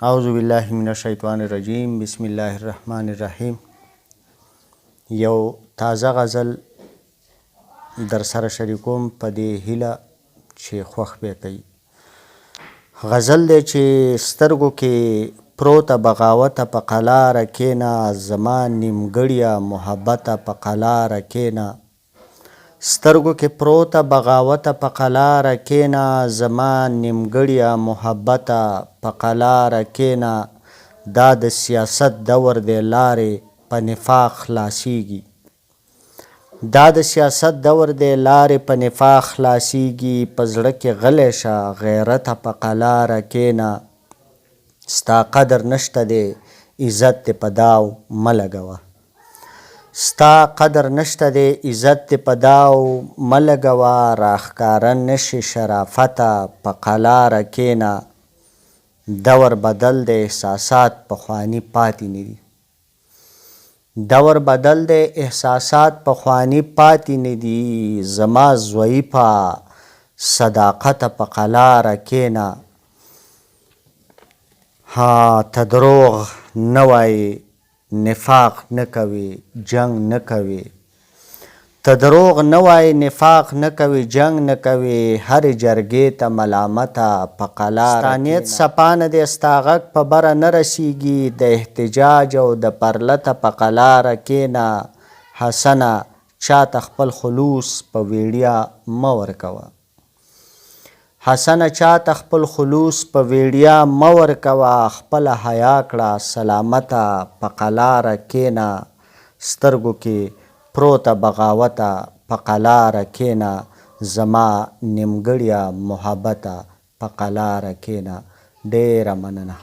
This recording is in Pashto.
اعوذ بالله من الشیطان الرجیم. بسم الله الرحمن الرحیم. یو تازه غزل در سره شریکوم په دې هیله چې خوښ به کوي. غزل دی چې سترګو کې پروته بغاوته په قلاره کېنه، زما نیمګړیه محبته په قلاره کېنه. سترګو کې پروته بغاوته په قلاره کېنه، زما نیمګړیه محبته په قلاره کېنه. دا د سیاست دور دی لارې په نفاق خلاصیږي. دا د سیاست دور دی لارې په نفاق خلاصیږي. په زړه کې غلی شه غیرته په قلاره کېنه. ستا قدر نشته دی عزت دې په داو مه لګوه. ستا قدر نشته دی عزت دې په داو مه لګوه. راښکاره نشي شرافته په قلاره کېنه. دور بدل دی احساسات پخواني پاتې نه دي. دور بدل دی احساسات پخواني پاتې نه دي. زما ضعیفه صداقته په قلاره کېنه. ته دروغ نه وایې نفاق نه کوې جنګ نه کوې. ته دروغ نه وایې نفاق نه کوې جنګ نه کوې. هرې جرګې ته ملامته په قلاره ستا نیت صفا نه دی، ستا غږ په بره نه رسیږي. د احتجاج او د پرلته په قلاره کېنه. حسنه چاته خپل خلوص په ویډیا مه ورکوه. حسنه چاته خپل خلوص په ویډیا مه ورکوه. خپله حیا کړه سلامته په قلاره کېنه. سترګو کې پروته بغاوته په قلاره کېنه. زما نیمګړیه محبته په قلاره کېنه. ډېره مننه.